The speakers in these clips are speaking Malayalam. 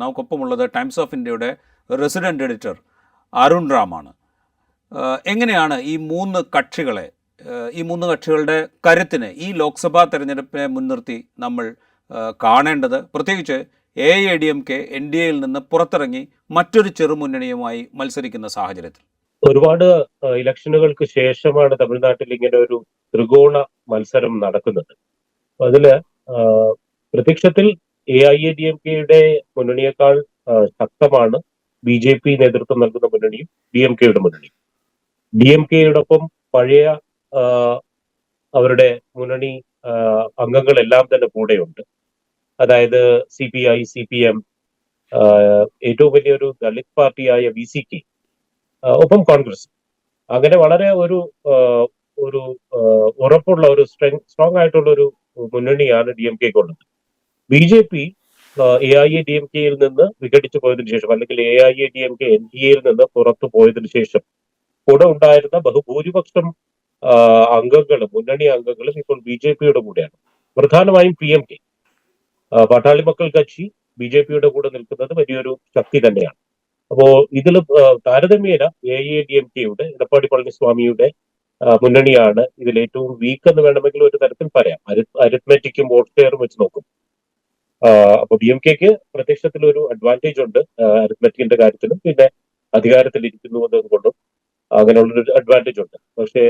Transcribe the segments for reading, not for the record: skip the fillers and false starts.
നമുക്കൊപ്പമുള്ളത് ടൈംസ് ഓഫ് ഇന്ത്യയുടെ റെസിഡന്റ് എഡിറ്റർ അരുൺ റാമാണ്. എങ്ങനെയാണ് ഈ മൂന്ന് കക്ഷികളുടെ കരുത്തിനെ ഈ ലോക്സഭാ തെരഞ്ഞെടുപ്പിനെ മുൻനിർത്തി നമ്മൾ കാണേണ്ടത്? പ്രത്യേകിച്ച് AIADMK NDAയിൽ നിന്ന് പുറത്തിറങ്ങി മറ്റൊരു ചെറുമുന്നണിയുമായി മത്സരിക്കുന്ന സാഹചര്യത്തിൽ. ഒരുപാട് ഇലക്ഷനുകൾക്ക് ശേഷമാണ് തമിഴ്നാട്ടിൽ ഇങ്ങനെ ഒരു ത്രികോണ മത്സരം നടക്കുന്നത്. അതില് പ്രത്യക്ഷത്തിൽ AIADMKയുടെ മുന്നണിയേക്കാൾ ശക്തമാണ് BJP നേതൃത്വം നൽകുന്ന മുന്നണിയും DMKയുടെ മുന്നണിയും. DMKയോടൊപ്പം പഴയ അവരുടെ മുന്നണി അംഗങ്ങളെല്ലാം തന്നെ കൂടെയുണ്ട്. അതായത് CPI, CPM, ഏറ്റവും വലിയൊരു ദളിത് പാർട്ടിയായ VCK, ഒപ്പം കോൺഗ്രസ്. അങ്ങനെ വളരെ ഒരു ഉറപ്പുള്ള ഒരു സ്ട്രോങ് ആയിട്ടുള്ള ഒരു മുന്നണിയാണ് DMKക്കുള്ളത്. BJP AIADMKയിൽ നിന്ന് വിഘടിച്ചു പോയതിനു ശേഷം, അല്ലെങ്കിൽ AIADMK NDAയിൽ നിന്ന് പുറത്തു പോയതിനു ശേഷം കൂടെ ഉണ്ടായിരുന്ന ബഹുഭൂരിപക്ഷം മുന്നണി അംഗങ്ങളും ഇപ്പോൾ BJPയുടെ കൂടെയാണ്. പ്രധാനമായും PMK, പാട്ടാളി മക്കൾ കക്ഷി, BJPയുടെ കൂടെ നിൽക്കുന്നത് വലിയൊരു ശക്തി തന്നെയാണ്. അപ്പോ ഇതിൽ താരതമ്യേന AIADMKയുടെ എടപ്പാടി പളനിസ്വാമിയുടെ മുന്നണിയാണ് ഇതിൽ ഏറ്റവും വീക്ക് എന്ന് വേണമെങ്കിൽ ഒരു തരത്തിൽ പറയാം. അരിത്മെറ്റിക്കും വോട്ട് ഷെയറും വെച്ച് നോക്കും. അപ്പൊ DMKക്ക് പ്രത്യക്ഷത്തിൽ ഒരു അഡ്വാൻറ്റേജ് ഉണ്ട് അരിത്മെറ്റിക്കിന്റെ കാര്യത്തിലും, പിന്നെ അധികാരത്തിൽ ഇരിക്കുന്നു എന്നതുകൊണ്ടും അങ്ങനെയുള്ളൊരു അഡ്വാൻറ്റേജ് ഉണ്ട്. പക്ഷേ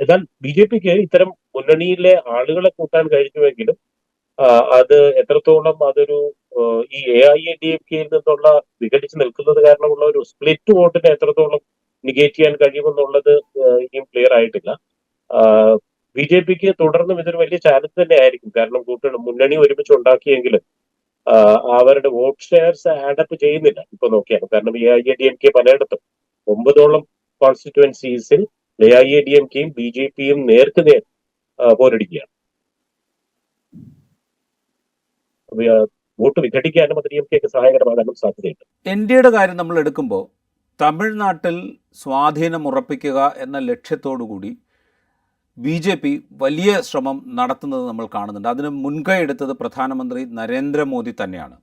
എന്നാൽ BJPക്ക് ഇത്തരം മുന്നണിയിലെ ആളുകളെ കൂട്ടാൻ കഴിഞ്ഞുവെങ്കിലും അത് എത്രത്തോളം അതൊരു ഈ AIADMKയിൽ നിന്നുള്ള വിഘടിച്ച് നിൽക്കുന്നത് കാരണമുള്ള ഒരു സ്പ്ലിറ്റ് വോട്ടിനെ എത്രത്തോളം നിഗേറ്റ് ചെയ്യാൻ കഴിയുമെന്നുള്ളത് ഇനിയും ക്ലിയർ ആയിട്ടില്ല. BJPക്ക് തുടർന്നും ഇതൊരു വലിയ ചാലഞ്ച് തന്നെ ആയിരിക്കും. കാരണം മുന്നണി ഒരുമിച്ച് ഉണ്ടാക്കിയെങ്കിലും അവരുടെ വോട്ട് ഷെയർസ് ആഡപ്പ് ചെയ്യുന്നില്ല ഇപ്പൊ നോക്കിയാണ്. കാരണം AIADMK പലയിടത്തും 9ഓളം കോൺസ്റ്റിറ്റ്യുവൻസീസിൽ AIADMKയും BJPയും നേർക്കുനേർ പോരടിക്കുകയാണ്. വോട്ട് വിഘടിക്കാനും അത് DMKക്ക് സഹായകരമാകാനും സാധ്യതയുണ്ട്. NDAയുടെ കാര്യം നമ്മൾ എടുക്കുമ്പോൾ തമിഴ്നാട്ടിൽ സ്വാധീനം ഉറപ്പിക്കുക എന്ന ലക്ഷ്യത്തോടുകൂടി BJP വലിയ ശ്രമം നടത്തുന്നത് നമ്മൾ കാണുന്നുണ്ട്. അതിന് മുൻകൈ എടുത്തത് പ്രധാനമന്ത്രി നരേന്ദ്രമോദി തന്നെയാണ്.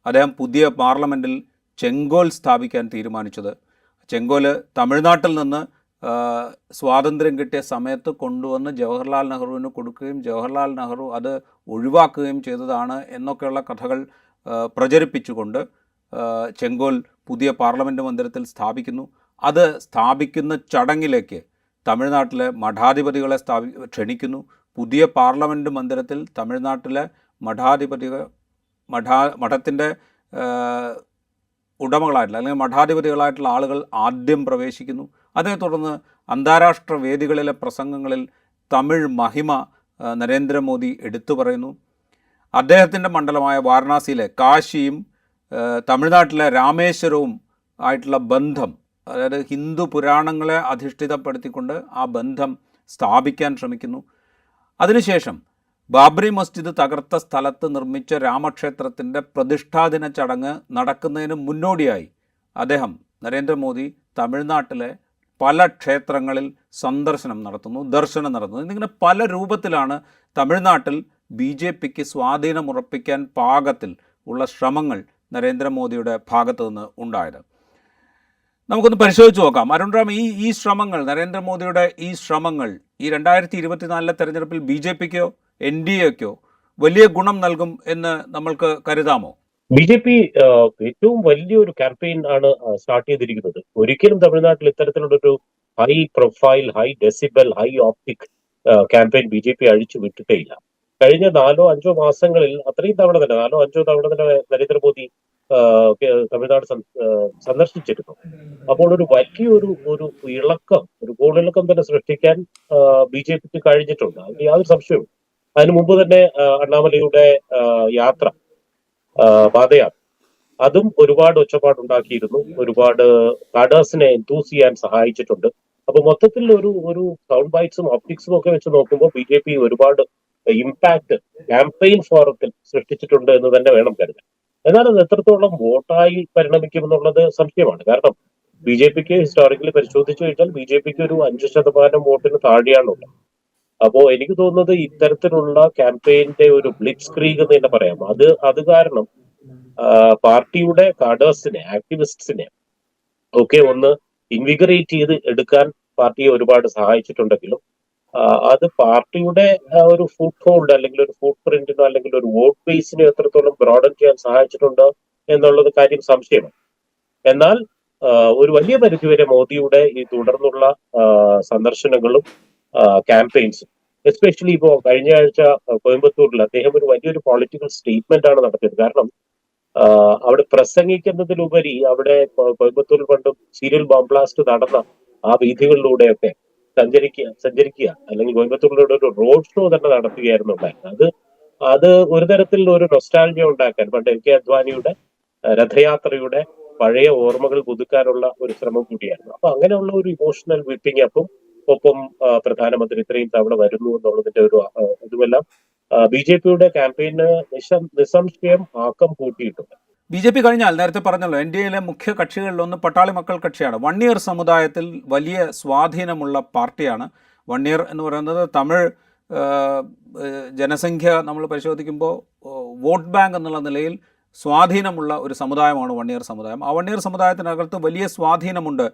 അദ്ദേഹം പുതിയ പാർലമെൻറ്റിൽ ചെങ്കോൽ സ്ഥാപിക്കാൻ തീരുമാനിച്ചത്. ചെങ്കോൽ തമിഴ്നാട്ടിൽ നിന്ന് സ്വാതന്ത്ര്യം കിട്ടിയ സമയത്ത് കൊണ്ടുവന്ന് ജവഹർലാൽ നെഹ്റുവിന് കൊടുക്കുകയും ജവഹർലാൽ നെഹ്റു അത് ഒഴിവാക്കുകയും ചെയ്തതാണ് എന്നൊക്കെയുള്ള കഥകൾ പ്രചരിപ്പിച്ചുകൊണ്ട് ചെങ്കോൽ പുതിയ പാർലമെൻറ്റ് മന്ദിരത്തിൽ സ്ഥാപിക്കുന്നു. അത് സ്ഥാപിക്കുന്ന ചടങ്ങിലേക്ക് തമിഴ്നാട്ടിലെ മഠാധിപതികളെ ക്ഷണിക്കുന്നു. പുതിയ പാർലമെൻറ്റ് മന്ദിരത്തിൽ തമിഴ്നാട്ടിലെ മഠത്തിൻ്റെ ഉടമകളായിട്ടുള്ള അല്ലെങ്കിൽ മഠാധിപതികളായിട്ടുള്ള ആളുകൾ ആദ്യം പ്രവേശിക്കുന്നു. അതേ തുടർന്ന് അന്താരാഷ്ട്ര വേദികളിലെ പ്രസംഗങ്ങളിൽ തമിഴ് മഹിമ നരേന്ദ്രമോദി എടുത്തു പറയുന്നു. അദ്ദേഹത്തിൻ്റെ മണ്ഡലമായ വാരണാസിയിലെ കാശിയും തമിഴ്നാട്ടിലെ രാമേശ്വരവും ആയിട്ടുള്ള ബന്ധം, അതായത് ഹിന്ദു പുരാണങ്ങളെ അധിഷ്ഠിതപ്പെടുത്തിക്കൊണ്ട് ആ ബന്ധം സ്ഥാപിക്കാൻ ശ്രമിക്കുന്നു. അതിനുശേഷം ബാബറി മസ്ജിദ് തകർത്ത സ്ഥലത്ത് നിർമ്മിച്ച രാമക്ഷേത്രത്തിൻ്റെ പ്രതിഷ്ഠാദിന ചടങ്ങ് നടക്കുന്നതിന് മുന്നോടിയായി അദ്ദേഹം നരേന്ദ്രമോദി തമിഴ്നാട്ടിലെ പല ക്ഷേത്രങ്ങളിൽ ദർശനം നടത്തുന്നു. എന്നിങ്ങനെ പല രൂപത്തിലാണ് തമിഴ്നാട്ടിൽ BJPക്ക് സ്വാധീനമുറപ്പിക്കാൻ പാകത്തിൽ ഉള്ള ശ്രമങ്ങൾ നരേന്ദ്രമോദിയുടെ ഭാഗത്തു നിന്ന് ഉണ്ടായത്. നമുക്കൊന്ന് പരിശോധിച്ച് നോക്കാം. അരുൺ റാം, ഈ ശ്രമങ്ങൾ, നരേന്ദ്രമോദിയുടെ ഈ ശ്രമങ്ങൾ ഈ 2024 തെരഞ്ഞെടുപ്പിൽ BJPക്കോ NDAക്കോ വലിയ ഗുണം നൽകും എന്ന് നമ്മൾക്ക് കരുതാമോ? BJP ഏറ്റവും വലിയൊരു ക്യാമ്പയിൻ ആണ് സ്റ്റാർട്ട് ചെയ്തിരിക്കുന്നത്. ഒരിക്കലും തമിഴ്നാട്ടിൽ ഇത്തരത്തിലുള്ളൊരു high profile, high decibel, high optic campaign BJP അഴിച്ചു വിട്ടിട്ടേയില്ല. കഴിഞ്ഞ 4-5 മാസങ്ങളിൽ അത്രയും തവണ തന്നെ 4-5 തവണ തന്നെ നരേന്ദ്രമോദി തമിഴ്നാട് സന്ദർശിച്ചിരുന്നു. അപ്പോൾ ഒരു വലിയൊരു ഒരു ഗോളിളക്കം തന്നെ സൃഷ്ടിക്കാൻ BJPക്ക് കഴിഞ്ഞിട്ടുണ്ട്. അതിന് യാതൊരു സംശയവും. അതിനു മുമ്പ് തന്നെ അണ്ണാമലയുടെ പാദയാത്ര, അതും ഒരുപാട് ഒച്ചപ്പാടുണ്ടാക്കിയിരുന്നു. ഒരുപാട് കാഡേഴ്സിനെ എൻതൂസ് ചെയ്യാൻ സഹായിച്ചിട്ടുണ്ട്. അപ്പൊ മൊത്തത്തിൽ ഒരു സൗണ്ട് ബൈറ്റ്സും ഒപ്റ്റിക്സും ഒക്കെ വെച്ച് നോക്കുമ്പോൾ BJP ഒരുപാട് ഇമ്പാക്ട് ക്യാമ്പയിൻ ഫോറത്തിൽ സൃഷ്ടിച്ചിട്ടുണ്ട് എന്ന് തന്നെ വേണം കരുതാൻ. എന്നാൽ അത് എത്രത്തോളം വോട്ടായി പരിണമിക്കുമെന്നുള്ളത് സംശയമാണ്. കാരണം BJPക്ക് ഹിസ്റ്റോറിക്കലി പരിശോധിച്ചു കഴിഞ്ഞാൽ BJPക്ക് ഒരു 5% വോട്ടിന് താഴെയാണുള്ളത്. അപ്പോ എനിക്ക് തോന്നുന്നത് ഇത്തരത്തിലുള്ള ക്യാമ്പയിന്റെ ഒരു ബ്ലിറ്റ്സ് ക്രീഗ് എന്ന് തന്നെ പറയാം. അത് കാരണം പാർട്ടിയുടെ കാഡേഴ്സിനെ, ആക്ടിവിസ്റ്റ്സിനെ ഒക്കെ ഒന്ന് ഇൻവിഗറേറ്റ് ചെയ്ത് എടുക്കാൻ പാർട്ടിയെ ഒരുപാട് സഹായിച്ചിട്ടുണ്ടെങ്കിലും അത് പാർട്ടിയുടെ ഒരു ഫുട് ഹോൾഡ് അല്ലെങ്കിൽ ഒരു ഫുട് പ്രിന്റിനോ അല്ലെങ്കിൽ ഒരു വോട്ട് ബേസിനെ എത്രത്തോളം ബ്രോഡൻ ചെയ്യാൻ സഹായിച്ചിട്ടുണ്ടോ എന്നുള്ളത് കാര്യം സംശയമാണ്. എന്നാൽ ഒരു വലിയ പരിധിവരെ മോദിയുടെ ഈ തുടർന്നുള്ള സന്ദർശനങ്ങളും ക്യാമ്പയിൻസും, എസ്പെഷ്യലി ഇപ്പോ കഴിഞ്ഞ ആഴ്ച കോയമ്പത്തൂരിൽ അദ്ദേഹം ഒരു വലിയൊരു പൊളിറ്റിക്കൽ സ്റ്റേറ്റ്മെന്റ് ആണ് നടത്തിയത്. കാരണം അവിടെ പ്രസംഗിക്കുന്നതിലുപരി അവിടെ കോയമ്പത്തൂരിൽ പണ്ടും സീരിയൽ ബോംബ് ബ്ലാസ്റ്റ് നടന്ന ആ വീഥികളിലൂടെയൊക്കെ സഞ്ചരിക്കുക അല്ലെങ്കിൽ കോയമ്പത്തൂരിലൂടെ ഒരു റോഡ് ഷോ തന്നെ നടത്തുകയായിരുന്നു ഉണ്ടായിരുന്നത്. അത് ഒരു തരത്തിൽ ഒരു നൊസ്റ്റാൾജിയ ഉണ്ടാക്കാൻ, പണ്ട് എൽ കെ അദ്വാനിയുടെ രഥയാത്രയുടെ പഴയ ഓർമ്മകൾ പുതുക്കാനുള്ള ഒരു ശ്രമം കൂടിയായിരുന്നു. അപ്പൊ അങ്ങനെയുള്ള ഒരു ഇമോഷണൽ വിപ്പിംഗ് അപ്പും ഒപ്പം പ്രധാനമന്ത്രി ഇത്രയും തവണ വരുന്നു എന്നുള്ളതിന്റെ ഒരു ഇതുമെല്ലാം ബി.ജെ.പിയുടെ ക്യാമ്പയിന് നിസ്സംശയം ആക്കം കൂട്ടിയിട്ടുണ്ട്. ബി.ജെ.പി കഴിഞ്ഞാൽ നേരത്തെ പറഞ്ഞല്ലോ എൻ.ഡി.എയിലെ മുഖ്യ കക്ഷികളിലൊന്ന് പട്ടാളി മക്കൾ കക്ഷിയാണ്. വണ്ണിയർ സമുദായത്തിൽ വലിയ സ്വാധീനമുള്ള പാർട്ടിയാണ്. വണ്ണിയർ എന്ന് പറയുന്നത് തമിഴ് ജനസംഖ്യ നമ്മൾ പരിശോധിക്കുമ്പോൾ വോട്ട് ബാങ്ക് എന്നുള്ള നിലയിൽ സ്വാധീനമുള്ള ഒരു സമുദായമാണ് വണ്ണിയർ സമുദായം. ആ വണ്ണിയർ സമുദായത്തിനകത്ത് വലിയ സ്വാധീനമുണ്ട്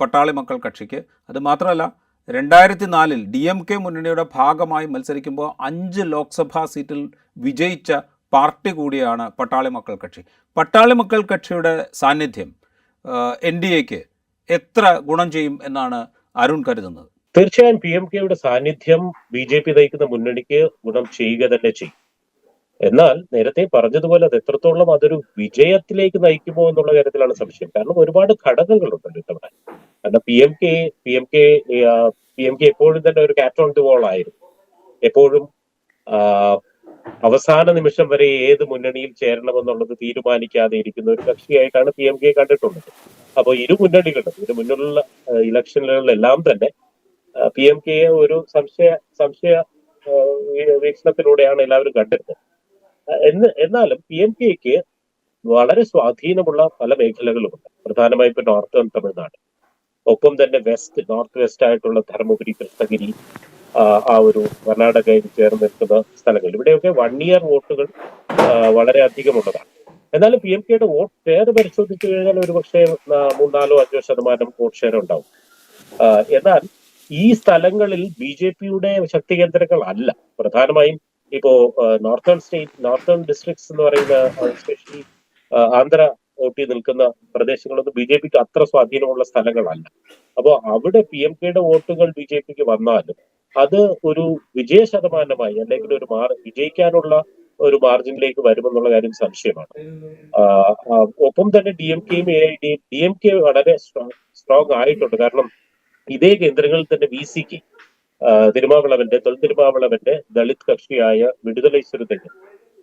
പട്ടാളി മക്കൾ കക്ഷിക്ക്. അത് മാത്രമല്ല 2004 DMK മുന്നണിയുടെ ഭാഗമായി മത്സരിക്കുമ്പോൾ 5 ലോക്സഭാ സീറ്റിൽ വിജയിച്ച പാർട്ടി കൂടിയാണ് പട്ടാളി മക്കൾ കക്ഷി. പട്ടാളി മക്കൾ കക്ഷിയുടെ സാന്നിധ്യം NDAക്ക് എത്ര ഗുണം ചെയ്യും എന്നാണ് അരുൺ കരുതുന്നത്? തീർച്ചയായും PMKയുടെ സാന്നിധ്യം ബി.ജെ.പി നയിക്കുന്ന മുന്നണിക്ക് ഗുണം ചെയ്യുക തന്നെ ചെയ്യും. എന്നാൽ നേരത്തെ പറഞ്ഞതുപോലെ അത് എത്രത്തോളം അതൊരു വിജയത്തിലേക്ക് നയിക്കുമോ എന്നുള്ള കാര്യത്തിലാണ് സംശയം. കാരണം ഒരുപാട് ഘടകങ്ങളുണ്ടല്ലോ ഇത്തവണ. കാരണം പി എം കെ എപ്പോഴും തന്നെ ഒരു കാറ്റ് ഓൺ ദി വോൾ ആയിരുന്നു. എപ്പോഴും അവസാന നിമിഷം വരെ ഏത് മുന്നണിയിൽ ചേരണമെന്നുള്ളത് തീരുമാനിക്കാതെ ഇരിക്കുന്ന ഒരു കക്ഷിയായിട്ടാണ് PMK കണ്ടിട്ടുള്ളത്. അപ്പോൾ ഇരു മുന്നിലുള്ള ഇലക്ഷനുകളിലെല്ലാം തന്നെ PMK ഒരു സംശയ വീക്ഷണത്തിലൂടെയാണ് എല്ലാവരും കണ്ടിരുന്നത്. എന്നാലും PMKക്ക് വളരെ സ്വാധീനമുള്ള പല മേഖലകളുമുണ്ട്. പ്രധാനമായും ഇപ്പൊ നോർത്തേൺ തമിഴ്നാട്, ഒപ്പം തന്നെ നോർത്ത് വെസ്റ്റ് ആയിട്ടുള്ള ധർമ്മപുരി, കൃഷ്ണഗിരി, ആ ഒരു കർണാടകയിൽ ചേർന്ന് നിൽക്കുന്ന സ്ഥലങ്ങൾ, ഇവിടെയൊക്കെ 1 ഇയർ വോട്ടുകൾ വളരെ അധികമുള്ളതാണ്. എന്നാലും PMKയുടെ വോട്ട് ഷെയർ പരിശോധിച്ചു കഴിഞ്ഞാൽ ഒരു പക്ഷേ 3-4-5% വോട്ട് ഷെയർ ഉണ്ടാവും. എന്നാൽ ഈ സ്ഥലങ്ങളിൽ ബി.ജെ.പിയുടെ ശക്തി കേന്ദ്രങ്ങൾ അല്ല. പ്രധാനമായും ഇപ്പോ നോർത്തേൺ ഡിസ്ട്രിക്ട്സ് എന്ന് പറയുന്ന എസ്പെഷ്യലി ആന്ധ്ര വോട്ടി നിൽക്കുന്ന പ്രദേശങ്ങളൊന്നും ബി.ജെ.പിക്ക് അത്ര സ്വാധീനമുള്ള സ്ഥലങ്ങളല്ല. അപ്പോൾ അവിടെ PMKയുടെ വോട്ടുകൾ ബി.ജെ.പിക്ക് വന്നാലും അത് ഒരു വിജയ ശതമാനമായി അല്ലെങ്കിൽ വിജയിക്കാനുള്ള ഒരു മാർജിനിലേക്ക് വരുമെന്നുള്ള കാര്യം സംശയമാണ്. ഒപ്പം തന്നെ DMKയും DMK വളരെ സ്ട്രോങ് ആയിട്ടുണ്ട്. കാരണം ഇതേ കേന്ദ്രങ്ങളിൽ തന്നെ VCK തൊൽ തിരുമാവളവന്റെ ദളിത് കക്ഷിയായ വിടുതലൈ സിറുതകൾ,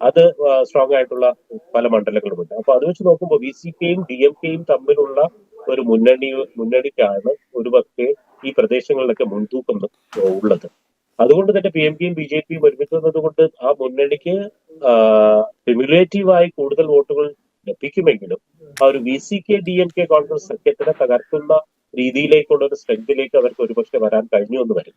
അത് സ്ട്രോങ് ആയിട്ടുള്ള പല മണ്ഡലങ്ങളുമുണ്ട്. അപ്പൊ അത് വെച്ച് നോക്കുമ്പോൾ VCKയും DMKയും തമ്മിലുള്ള ഒരു മുന്നണിക്കാണ് ഒരുപക്ഷെ ഈ പ്രദേശങ്ങളിലൊക്കെ മുൻതൂക്കം ഉള്ളത്. അതുകൊണ്ട് തന്നെ PMKയും ബി.ജെ.പിയും ഒരുമിക്കുന്നത് കൊണ്ട് ആ മുന്നണിക്ക് ക്യുമുലേറ്റീവായി കൂടുതൽ വോട്ടുകൾ ലഭിക്കുമെങ്കിലും ആ ഒരു VCK DMK കോൺഗ്രസ് സഖ്യത്തിനെ തകർക്കുന്ന രീതിയിലേക്കുള്ള ഒരു സ്ട്രെങ്തിലേക്ക് അവർക്ക് ഒരുപക്ഷെ വരാൻ കഴിഞ്ഞു എന്ന് വരും.